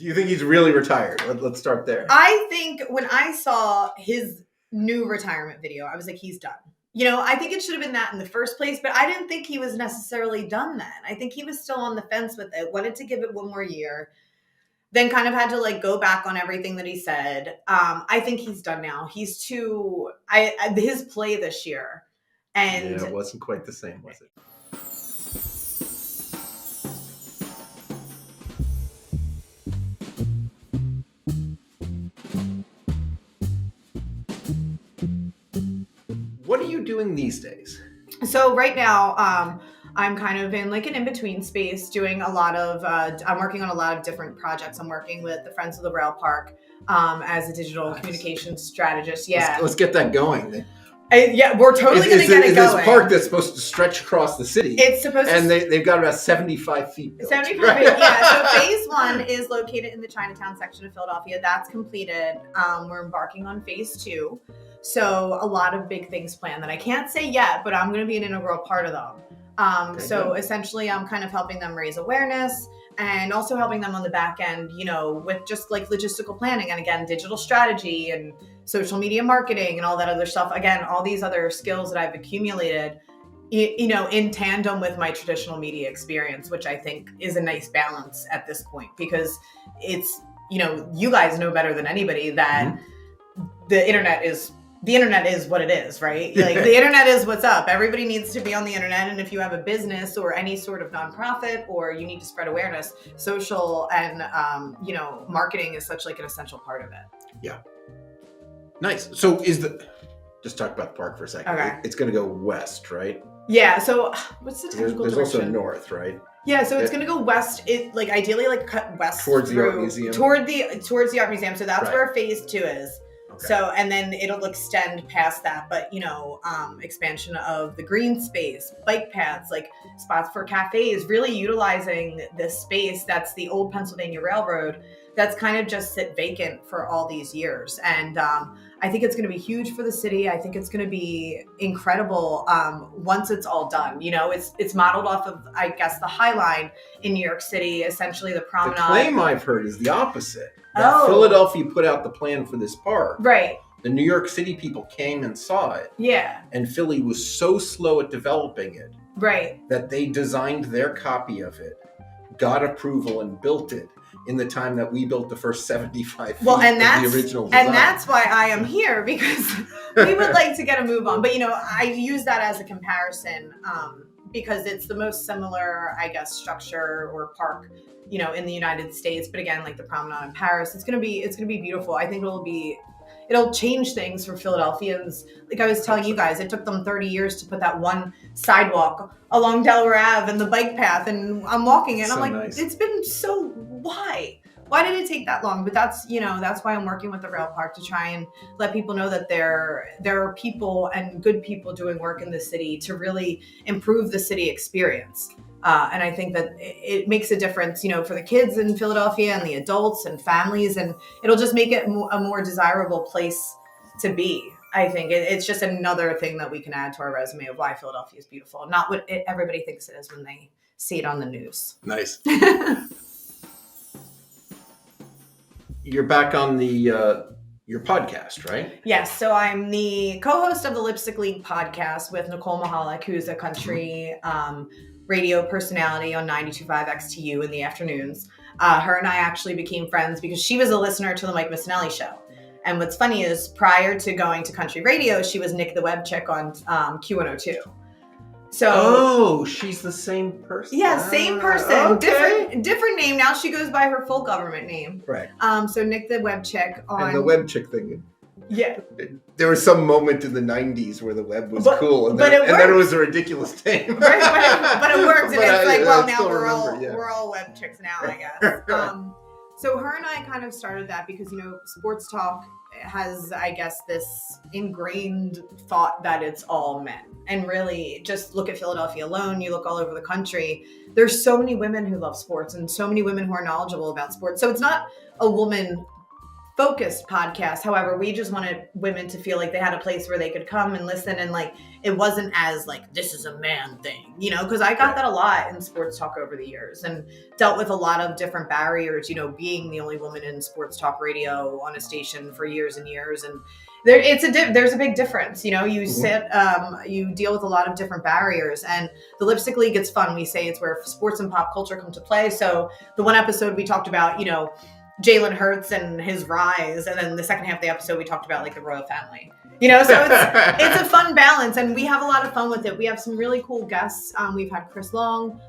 Do you think he's really retired? Let's start there. I think when I saw his new retirement video, I was like, he's done. I think it should have been that in the first place, but I didn't think he was necessarily done then. I think he was still on the fence with it, wanted to give it one more year, then kind of had to go back on everything that he said. I think he's done now. He's his play this year. And yeah, it wasn't quite the same, was it? What are you doing these days? So right now, I'm kind of in an in-between space doing a lot of, I'm working on a lot of different projects. I'm working with the Friends of the Rail Park as a digital communications strategist. Yeah. Let's get that going. We're totally going to get it going. This park that's supposed to stretch across the city. It's supposed to. And they've got about 75 feet built. 75 feet, yeah. So phase 1 is located in the Chinatown section of Philadelphia. That's completed. We're embarking on phase 2. So a lot of big things planned that I can't say yet, but I'm going to be an integral part of them. So essentially I'm kind of helping them raise awareness and also helping them on the back end, with just logistical planning and again, digital strategy and social media marketing and all that other stuff. Again, all these other skills that I've accumulated, in tandem with my traditional media experience, which I think is a nice balance at this point because it's, you guys know better than anybody that the internet is what it is, right? The internet is what's up. Everybody needs to be on the internet. And if you have a business or any sort of nonprofit or you need to spread awareness, social and, marketing is such an essential part of it. Yeah. Nice. So just talk about the park for a second. Okay. It's going to go west, right? Yeah. So what's the technical There's direction? also north, right? Yeah, so it's going to go west. It ideally cut west towards the art museum. Towards the art museum. So that's right. where phase 2 is. Okay. So, and then it'll extend past that, but expansion of the green space, bike paths, spots for cafes, really utilizing this space that's the old Pennsylvania Railroad that's kind of just sit vacant for all these years. And I think it's going to be huge for the city. I think it's going to be incredible once it's all done. It's modeled off of, I guess, the High Line in New York City, essentially the promenade. The claim I've heard is the opposite. Philadelphia put out the plan for this park. Right. The New York City people came and saw it. Yeah. And Philly was so slow at developing it. Right. That they designed their copy of it, got approval, and built it in the time that we built the first 75 feet of the original design. And that's why I am here, because we would like to get a move on. But, I use that as a comparison because it's the most similar, I guess, structure or park in the United States. But again, the promenade in Paris, it's going to be beautiful. I think it'll change things for Philadelphians. I was telling you guys, it took them 30 years to put that one sidewalk along Delaware Ave and the bike path. And I'm walking it and I'm nice. It's been why? Why did it take that long? But that's why I'm working with the rail park, to try and let people know that there are people and good people doing work in the city to really improve the city experience. And I think that it makes a difference, for the kids in Philadelphia and the adults and families, and it'll just make it a more desirable place to be. I think it's just another thing that we can add to our resume of why Philadelphia is beautiful, not what everybody thinks it is when they see it on the news. Nice. You're back on your podcast, right? Yes. So I'm the co-host of the Lipstick League podcast with Nicole Mahalik, who's a country radio personality on 92.5 XTU in the afternoons. Her and I actually became friends because she was a listener to the Mike Missinelli show. And what's funny is prior to going to country radio, she was Nick the Web Chick on Q102. So she's the same person. Yeah, same person. Okay. Different name. Now she goes by her full government name. Right. So Nick the Web Chick on. And the Web Chick thing. Yeah. There was some moment in the 90s where the web was cool, and then it was a ridiculous name. Right, but it works, and it's now we're all web chicks now, I guess. So her and I kind of started that because, sports talk has, I guess, this ingrained thought that it's all men. And really, just look at Philadelphia alone. You look all over the country. There's so many women who love sports and so many women who are knowledgeable about sports. So it's not a woman focused podcast. However, we just wanted women to feel like they had a place where they could come and listen, and like it wasn't as like this is a man thing, you know, because I got that a lot in sports talk over the years and dealt with a lot of different barriers, you know, being the only woman in sports talk radio on a station for years and years. And there's a big difference, you know, you you deal with a lot of different barriers, and the Lipstick League, it's fun. We say it's where sports and pop culture come to play. So the one episode we talked about, you know, Jalen Hurts and his rise, and then the second half of the episode we talked about like the royal family, you know, so it's a fun balance, and we have a lot of fun with it. We have some really cool guests. We've had Chris Long,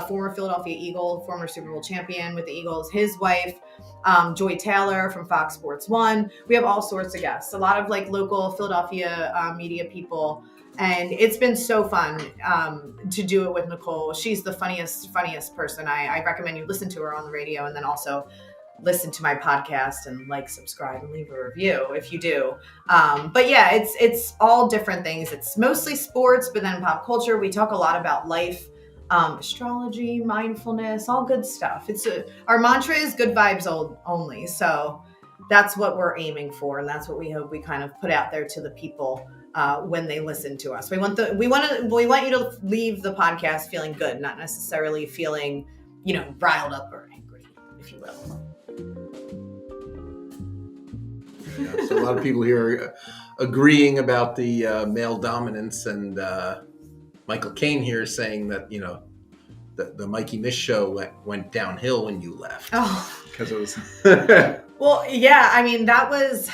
former Philadelphia Eagle, former Super Bowl champion with the Eagles, his wife, Joy Taylor from Fox Sports 1. We have all sorts of guests, a lot of like local Philadelphia media people. And it's been so fun to do it with Nicole. She's the funniest person. I recommend you listen to her on the radio, and then also listen to my podcast and like, subscribe, and leave a review if you do. But yeah, it's all different things. It's mostly sports, but then pop culture. We talk a lot about life, astrology, mindfulness, all good stuff. Our mantra is good vibes only. So that's what we're aiming for, and that's what we hope we kind of put out there to the people when they listen to us. We want you to leave the podcast feeling good, not necessarily feeling, you know, riled up or angry, if you will. Yeah, so a lot of people here are agreeing about the male dominance, and Michael Caine here saying that, you know, the Mikey Mish show went downhill when you left. Oh, because it was. Well, yeah, I mean, that was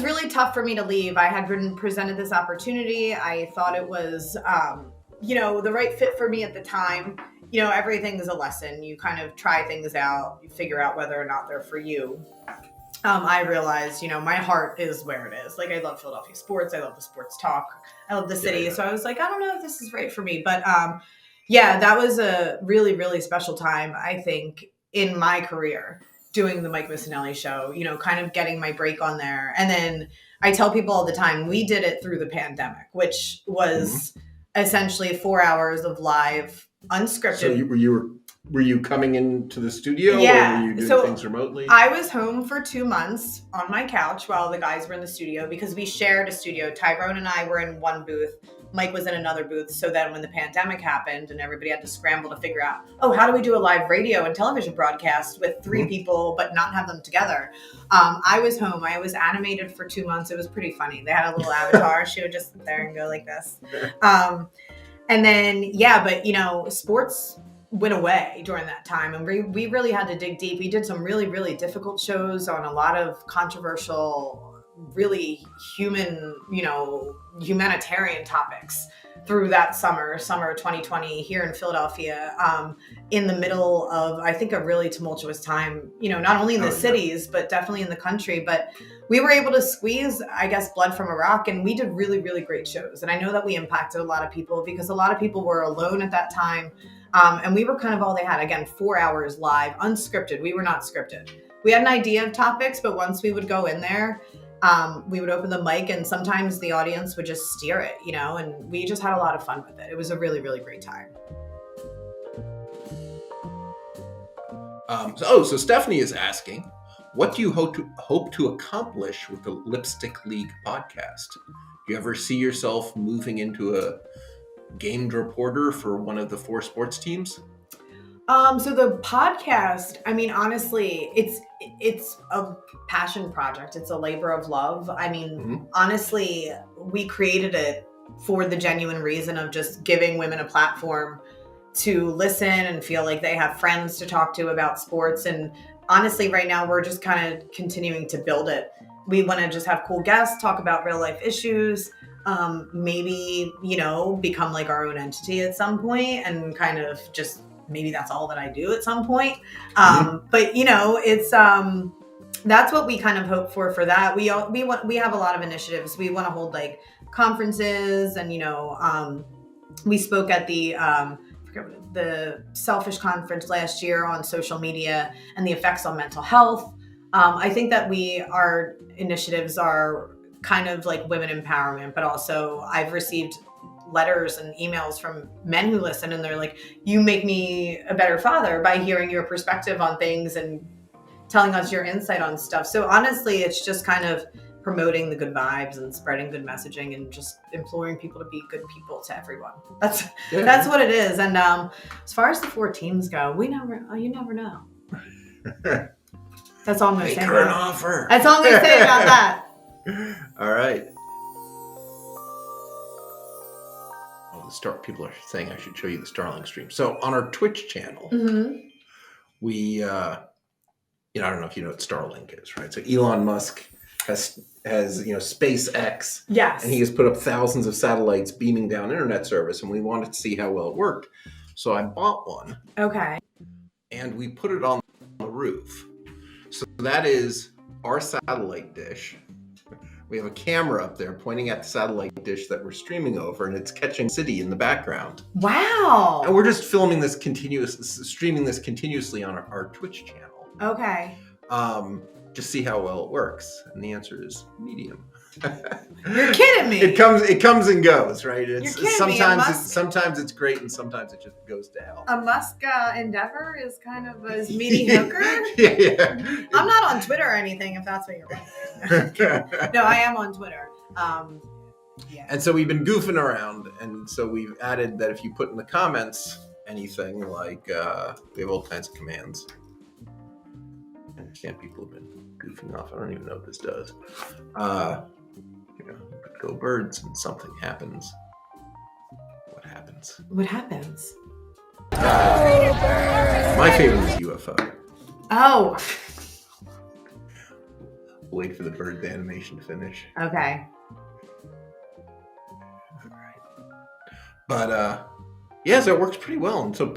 really tough for me to leave. I had been presented this opportunity. I thought it was, you know, the right fit for me at the time. You know, everything is a lesson. You kind of try things out, you figure out whether or not they're for you. I realized, you know, my heart is where it is. Like, I love Philadelphia sports. I love the sports talk. I love the city. Yeah. So I was like, I don't know if this is right for me. But yeah, that was a really, really special time, I think, in my career, doing the Mike Missinelli show, you know, kind of getting my break on there. And then I tell people all the time, we did it through the pandemic, which was essentially 4 hours of live, unscripted. So were you coming into the studio, yeah. Or were you doing things remotely? I was home for 2 months on my couch while the guys were in the studio, because we shared a studio. Tyrone and I were in one booth. Mike was in another booth. So then when the pandemic happened and everybody had to scramble to figure out, how do we do a live radio and television broadcast with 3 people but not have them together? I was home. I was animated for 2 months. It was pretty funny. They had a little avatar. She would just sit there and go like this. And then, yeah, but, you know, sports went away during that time, and we really had to dig deep. We did some really, really difficult shows on a lot of controversial, really humanitarian topics through that summer of 2020 here in Philadelphia, in the middle of, I think, a really tumultuous time, you know, not only in the cities, but definitely in the country. But we were able to squeeze, I guess, blood from a rock, and we did really, really great shows. And I know that we impacted a lot of people, because a lot of people were alone at that time. And we were kind of all they had. Again, 4 hours live, unscripted. We were not scripted. We had an idea of topics, but once we would go in there, we would open the mic, and sometimes the audience would just steer it, you know, and we just had a lot of fun with it. It was a really, really great time. So Stephanie is asking, what do you hope to accomplish with the Lipstick League podcast? Do you ever see yourself moving into a gamed reporter for one of the 4 sports teams? So the podcast, I mean, honestly, it's a passion project. It's a labor of love. I mean, honestly, we created it for the genuine reason of just giving women a platform to listen and feel like they have friends to talk to about sports. And honestly, right now, we're just kind of continuing to build it. We want to just have cool guests, talk about real life issues, maybe, you know, become like our own entity at some point, and kind of just, maybe that's all that I do at some point. But, you know, it's, that's what we kind of hope for that. We have a lot of initiatives. We want to hold like conferences, and, you know, we spoke at the Selfish Conference last year on social media and the effects on mental health. I think that our initiatives are kind of like women empowerment, but also I've received letters and emails from men who listen, and they're like, you make me a better father by hearing your perspective on things and telling us your insight on stuff. So honestly, it's just kind of promoting the good vibes and spreading good messaging and just imploring people to be good people to everyone. That's what it is. And as far as the 4 teams go, you never know. That's all I'm going to say. Make her an offer. That's all I'm going to say about that. All right. People are saying I should show you the Starlink stream. So on our Twitch channel, we, I don't know if you know what Starlink is, right? So Elon Musk has SpaceX. Yes. And he has put up thousands of satellites beaming down internet service, and we wanted to see how well it worked. So I bought one. Okay. And we put it on the roof. So that is our satellite dish. We have a camera up there pointing at the satellite dish that we're streaming over, and it's catching city in the background. Wow. And we're just streaming this continuously on our Twitch channel. Okay. Just see how well it works. And the answer is medium. You're kidding me. It comes and goes, right? It's You're kidding sometimes it's great and sometimes it just goes to hell. A Musk endeavor is kind of mediocre. Yeah. I'm not on Twitter or anything, if that's what you're wondering. No, I am on Twitter. Yeah. And so we've been goofing around, and so we've added that if you put in the comments anything like we have all kinds of commands. I understand people have been goofing off. I don't even know what this does. Go birds and something happens. What happens? What happens? My favorite is UFO. Oh. Wait for the bird animation to finish. Okay. All right. But so it works pretty well. And so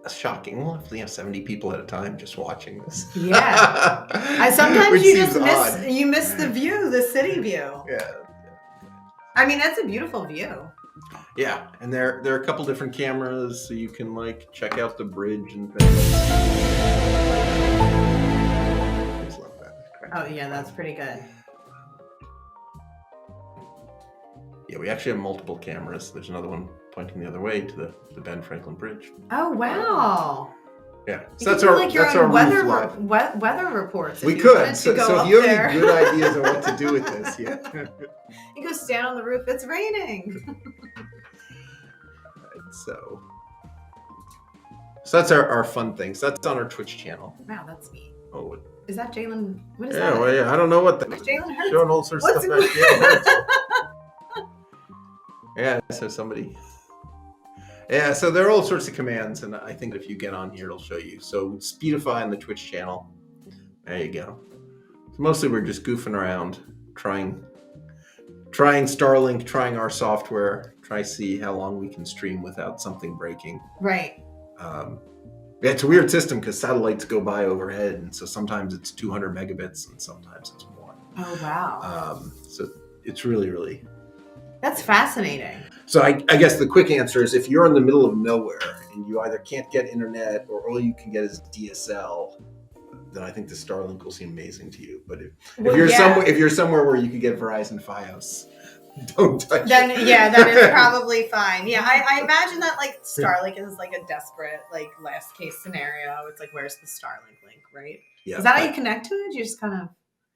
that's shocking. We'll have 70 people at a time just watching this. Yeah. Sometimes you just miss the view, the city view. Yeah. I mean, that's a beautiful view. Yeah, and there are a couple different cameras, so you can check out the bridge and things. I just love that. Oh yeah, that's pretty good. Yeah, we actually have multiple cameras. There's another one pointing the other way to the Ben Franklin Bridge. Oh wow. Yeah, so that's our weather roof live. Weather reports. We could. So if you have any good ideas on what to do with this, yeah. You go stand on the roof. It's raining. Right, so that's our fun things. That's on our Twitch channel. Wow, that's neat. Oh, is that Jalen? What is that? Well, yeah, I don't know what Jalen Hurts. Showing all sorts of stuff about Jalen Hurts. Yeah, so somebody. Yeah, so there are all sorts of commands, and I think if you get on here, it'll show you. So Speedify on the Twitch channel. There you go. So mostly we're just goofing around, trying Starlink, trying our software, try to see how long we can stream without something breaking. Right. It's a weird system because satellites go by overhead, and so sometimes it's 200 megabits and sometimes it's more. Oh, wow. So it's really, really... That's fascinating. So I guess the quick answer is if you're in the middle of nowhere and you either can't get internet or all you can get is DSL, then I think the Starlink will seem amazing to you. But if you're somewhere where you could get Verizon Fios, don't touch it. Then that is probably fine. Yeah, I imagine that Starlink is a desperate last case scenario. It's where's the Starlink link, right? Yeah. Is that how you connect to it? You just kind of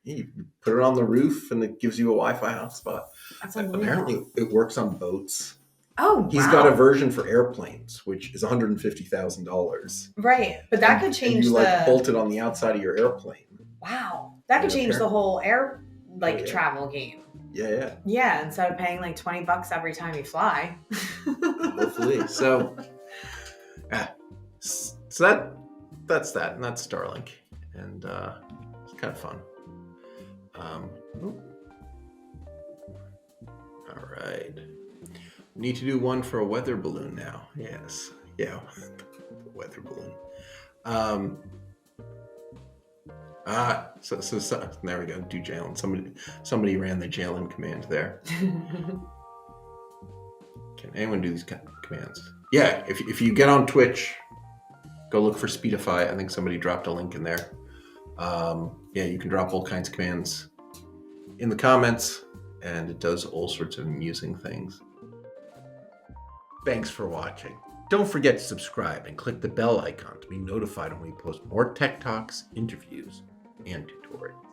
you put it on the roof and it gives you a Wi-Fi hotspot. That's apparently it works on boats. Oh, wow. He's got a version for airplanes, which is $150,000. Right, but that could change and you bolt it on the outside of your airplane. Wow, that could change the whole air travel game. Yeah. Yeah, instead of paying $20 every time you fly. Hopefully. So that's that, and that's Starlink, and it's kind of fun. All right. We need to do one for a weather balloon now. Yes. Yeah. Weather balloon. So there we go. Do Jalen. Somebody ran the Jalen command there. Can anyone do these commands? Yeah. If you get on Twitch, go look for Speedify. I think somebody dropped a link in there. You can drop all kinds of commands in the comments, and it does all sorts of amusing things. Thanks for watching. Don't forget to subscribe and click the bell icon to be notified when we post more tech talks, interviews, and tutorials.